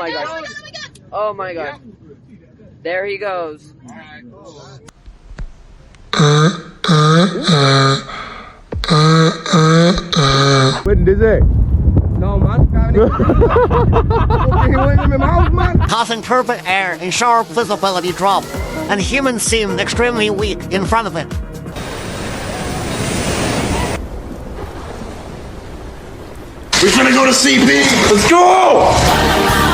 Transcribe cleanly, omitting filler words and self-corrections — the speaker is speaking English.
my gosh. Oh my god. There he goes. Bên đi gì? No, man. Causing turbid air and sharp visibility drop, and humans seem extremely weak in front of it. We're gonna go to CP. Let's go!